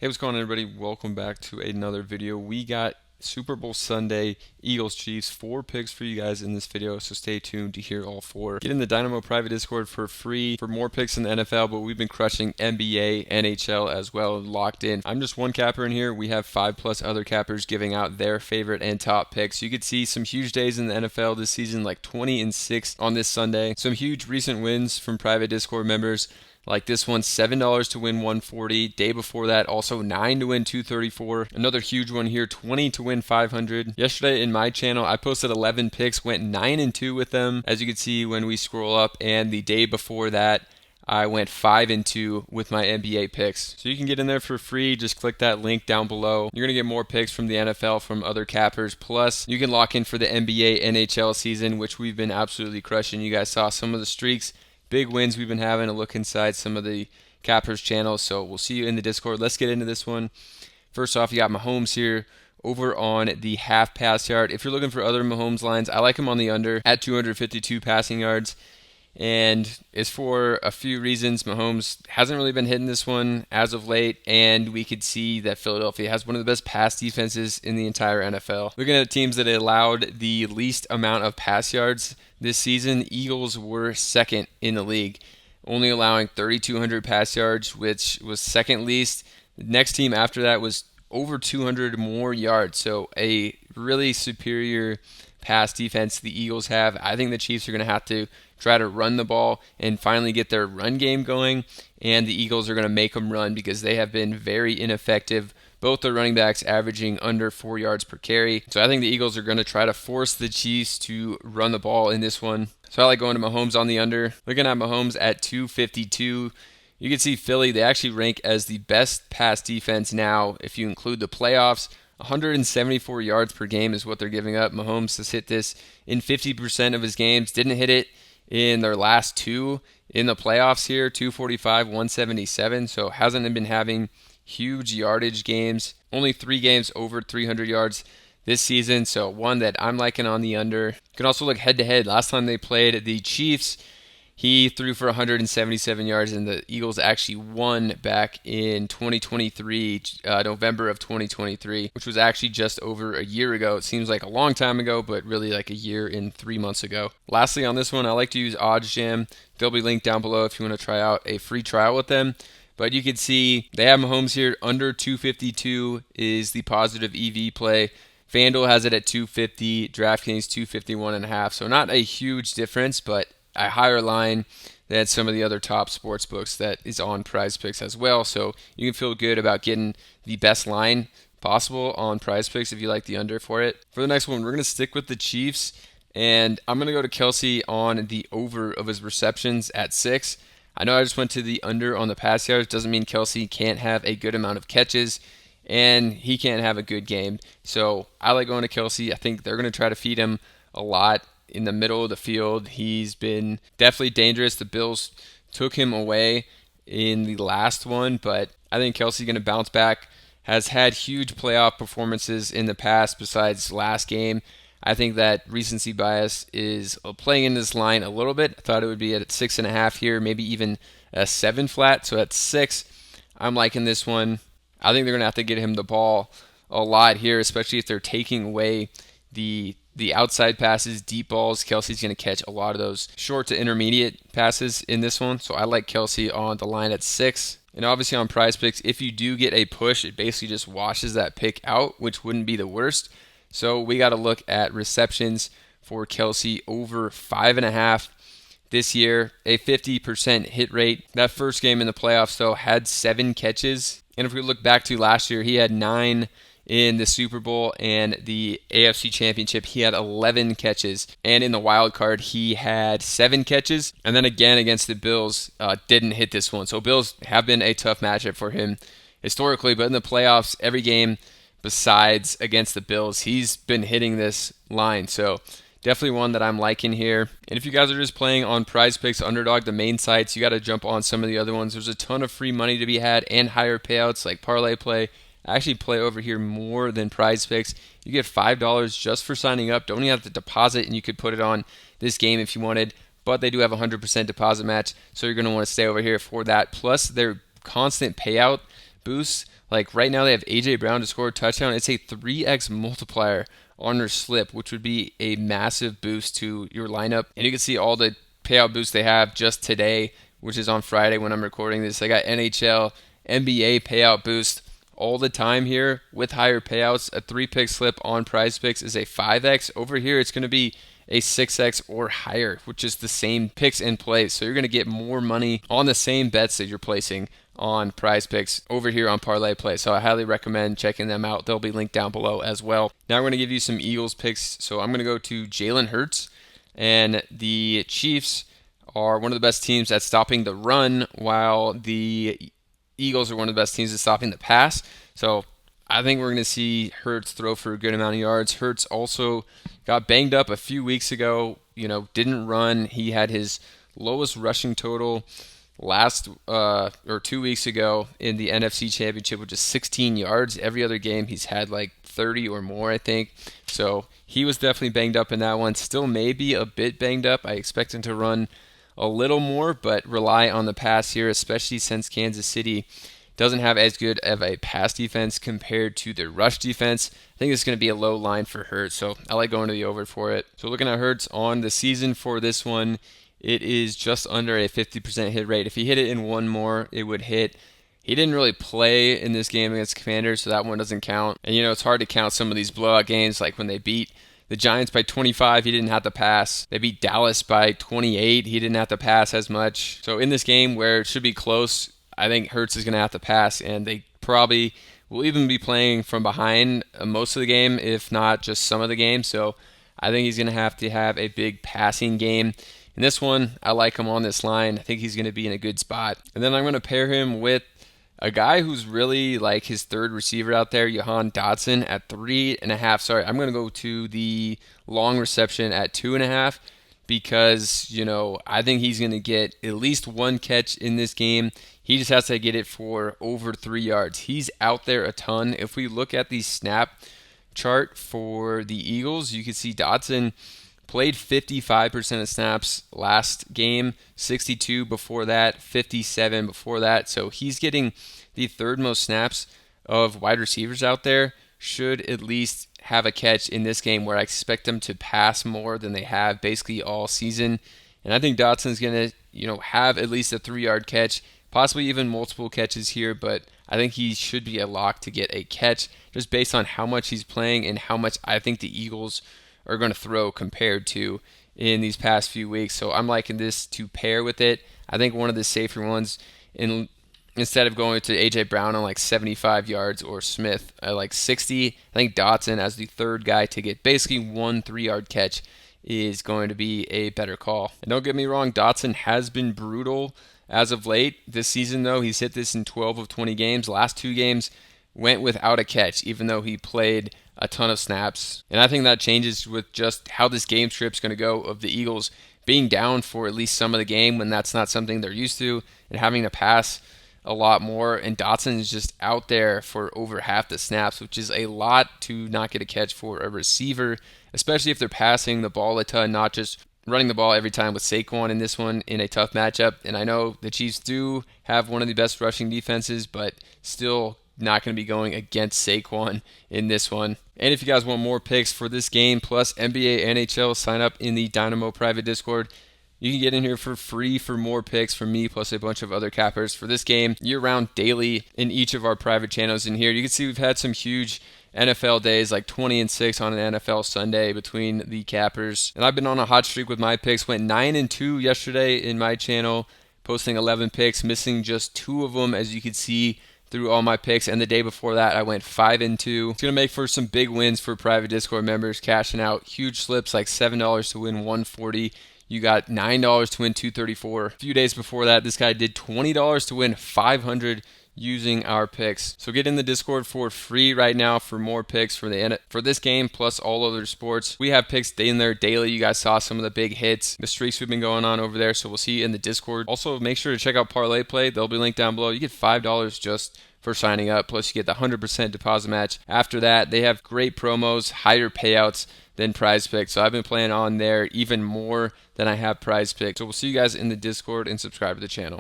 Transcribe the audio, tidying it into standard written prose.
Hey, what's going on, everybody? Welcome back to another video. We got Super Bowl Sunday, Eagles Chiefs, 4 picks for you guys in this video, so stay tuned to hear all four. Get in the Dynamo private Discord for free for more picks in the NFL, but we've been crushing NBA, NHL as well, locked in. I'm just one capper in here. We have 5+ other cappers giving out their favorite and top picks. You could see some huge days in the NFL this season, like 20-6 on this Sunday. Some huge recent wins from private Discord members. Like this one, $7 to win 140. Day before that, also 9 to win 234. Another huge one here, 20 to win 500. Yesterday in my channel, I posted 11 picks, went 9-2 with them, as you can see when we scroll up. And the day before that, I went 5-2 with my NBA picks. So you can get in there for free. Just click that link down below. You're going to get more picks from the NFL from other cappers. Plus, you can lock in for the NBA, NHL season, which we've been absolutely crushing. You guys saw some of the streaks. Big wins we've been having. A look inside some of the cappers channels. So we'll see you in the Discord. Let's get into this one. First off, you got Mahomes here over on the half pass yard. If you're looking for other Mahomes lines, I like him on the under at 252 passing yards. And it's for a few reasons. Mahomes hasn't really been hitting this one as of late, and we could see that Philadelphia has one of the best pass defenses in the entire NFL. Looking at teams that allowed the least amount of pass yards this season, Eagles were second in the league, only allowing 3,200 pass yards, which was second least. The next team after that was over 200 more yards, so a really superior pass defense the Eagles have. I think the Chiefs are going to have to try to run the ball and finally get their run game going, and the Eagles are going to make them run because they have been very ineffective. Both the running backs averaging under 4 yards per carry. So I think the Eagles are going to try to force the Chiefs to run the ball in this one. So I like going to Mahomes on the under. Looking at Mahomes at 252. You can see Philly, they actually rank as the best pass defense now if you include the playoffs. 174 yards per game is what they're giving up. Mahomes has hit this in 50% of his games. Didn't hit it in their last two in the playoffs here, 245, 177. So hasn't been having huge yardage games. Only 3 games over 300 yards this season. So one that I'm liking on the under. You can also look head to head. Last time they played the Chiefs, he threw for 177 yards, and the Eagles actually won back in 2023, November of 2023, which was actually just over a year ago. It seems like a long time ago, but really like a year and 3 months ago. Lastly, on this one, I like to use OddsJam. They'll be linked down below if you want to try out a free trial with them. But you can see they have Mahomes here. Under 252 is the positive EV play. FanDuel has it at 250, DraftKings 251.5. So not a huge difference, but a higher line than some of the other top sports books that is on Prizepicks as well. So you can feel good about getting the best line possible on Prizepicks if you like the under for it. For the next one, we're going to stick with the Chiefs, and I'm going to go to Kelsey on the over of his receptions at 6. I know I just went to the under on the pass yards. Doesn't mean Kelsey can't have a good amount of catches, and he can't have a good game. So I like going to Kelsey. I think they're going to try to feed him a lot in the middle of the field. He's been definitely dangerous. The Bills took him away in the last one, but I think Kelsey's going to bounce back. Has had huge playoff performances in the past besides last game. I think that recency bias is playing in this line a little bit. I thought it would be at 6.5 here, maybe even a 7 flat. So at 6, I'm liking this one. I think they're going to have to get him the ball a lot here, especially if they're taking away the outside passes, deep balls. Kelsey's going to catch a lot of those short to intermediate passes in this one. So I like Kelsey on the line at 6. And obviously on Prizepicks, if you do get a push, it basically just washes that pick out, which wouldn't be the worst. So we got to look at receptions for Kelsey over 5.5 this year, a 50% hit rate. That first game in the playoffs, though, had 7 catches. And if we look back to last year, he had 9 in the Super Bowl and the AFC Championship. He had 11 catches. And in the wild card, he had 7 catches. And then again against the Bills, didn't hit this one. So Bills have been a tough matchup for him historically. But in the playoffs, every game besides against the Bills, he's been hitting this line. So definitely one that I'm liking here. And if you guys are just playing on Prizepicks, Underdog, the main sites, you got to jump on some of the other ones. There's a ton of free money to be had and higher payouts like Parlay Play. I actually play over here more than Prizepicks. You get $5 just for signing up. Don't even have to deposit, and you could put it on this game if you wanted. But they do have a 100% deposit match, so you're going to want to stay over here for that. Plus, their constant payout boosts. Like right now they have AJ Brown to score a touchdown. It's a 3x multiplier on their slip, which would be a massive boost to your lineup. And you can see all the payout boosts they have just today, which is on Friday when I'm recording this. I got NHL, NBA payout boost all the time here with higher payouts. A 3-pick slip on Prizepicks is a 5x. Over here, it's going to be a 6x or higher, which is the same picks in place. So you're going to get more money on the same bets that you're placing on Prizepicks over here on Parlay Play. So I highly recommend checking them out. They'll be linked down below as well. Now we're going to give you some Eagles picks. So I'm going to go to Jalen Hurts, and the Chiefs are one of the best teams at stopping the run, while the Eagles are one of the best teams at stopping the pass. So I think we're going to see Hurts throw for a good amount of yards. Hurts also got banged up a few weeks ago, didn't run. He had his lowest rushing total last or 2 weeks ago in the NFC Championship, which is 16 yards. Every other game he's had like 30 or more, I think. So he was definitely banged up in that one. Still maybe a bit banged up. I expect him to run a little more, but rely on the pass here, especially since Kansas City doesn't have as good of a pass defense compared to their rush defense. I think it's going to be a low line for Hurts, so I like going to the over for it. So looking at Hurts on the season for this one, it is just under a 50% hit rate. If he hit it in one more, it would hit. He didn't really play in this game against Commanders, so that one doesn't count. And it's hard to count some of these blowout games, like when they beat the Giants by 25, he didn't have to pass. They beat Dallas by 28, he didn't have to pass as much. So in this game where it should be close, I think Hurts is going to have to pass, and they probably will even be playing from behind most of the game, if not just some of the game. So I think he's going to have a big passing game. In this one, I like him on this line. I think he's going to be in a good spot. And then I'm going to pair him with a guy who's really like his third receiver out there, Jahan Dotson, at 3.5. Sorry, I'm going to go to the long reception at 2.5 because, I think he's going to get at least one catch in this game. He just has to get it for over 3 yards. He's out there a ton. If we look at the snap chart for the Eagles, you can see Dotson played 55% of snaps last game, 62 before that, 57 before that. So he's getting the third most snaps of wide receivers out there. Should at least have a catch in this game, where I expect them to pass more than they have basically all season. And I think Dotson's going to, have at least a 3-yard catch, possibly even multiple catches here, but I think he should be a lock to get a catch just based on how much he's playing and how much I think the Eagles are going to throw compared to in these past few weeks. So I'm liking this to pair with it. I think one of the safer ones, instead of going to AJ Brown on like 75 yards or Smith at like 60, I think Dotson as the third guy to get basically 1 3-yard catch is going to be a better call. And don't get me wrong, Dotson has been brutal as of late. This season, though, he's hit this in 12 of 20 games. Last 2 games went without a catch, even though he played a ton of snaps. And I think that changes with just how this game script's going to go, of the Eagles being down for at least some of the game when that's not something they're used to, and having to pass a lot more. And Dotson is just out there for over half the snaps, which is a lot to not get a catch for a receiver, especially if they're passing the ball a ton, not just running the ball every time with Saquon in this one in a tough matchup. And I know the Chiefs do have one of the best rushing defenses, but still not going to be going against Saquon in this one. And if you guys want more picks for this game, plus NBA, NHL, sign up in the Dynamo private Discord. You can get in here for free for more picks from me, plus a bunch of other cappers for this game year-round daily in each of our private channels in here. You can see we've had some huge NFL days, like 20-6 on an NFL Sunday between the cappers. And I've been on a hot streak with my picks. Went 9-2 yesterday in my channel, posting 11 picks, missing just 2 of them, as you can see through all my picks. And the day before that, I went 5-2. It's going to make for some big wins for private Discord members, cashing out huge slips like $7 to win $140. You got $9 to win $234. A few days before that, this guy did $20 to win $500 using our picks. So get in the Discord for free right now for more picks for this game, plus all other sports. We have picks in there daily. You guys saw some of the big hits, the streaks we've been going on over there. So we'll see you in the Discord. Also, make sure to check out Parlay Play. They'll be linked down below. You get $5 just for signing up, plus you get the 100% deposit match. After that, they have great promos, higher payouts than Prizepicks. So I've been playing on there even more than I have Prizepicks. So we'll see you guys in the Discord, and subscribe to the channel.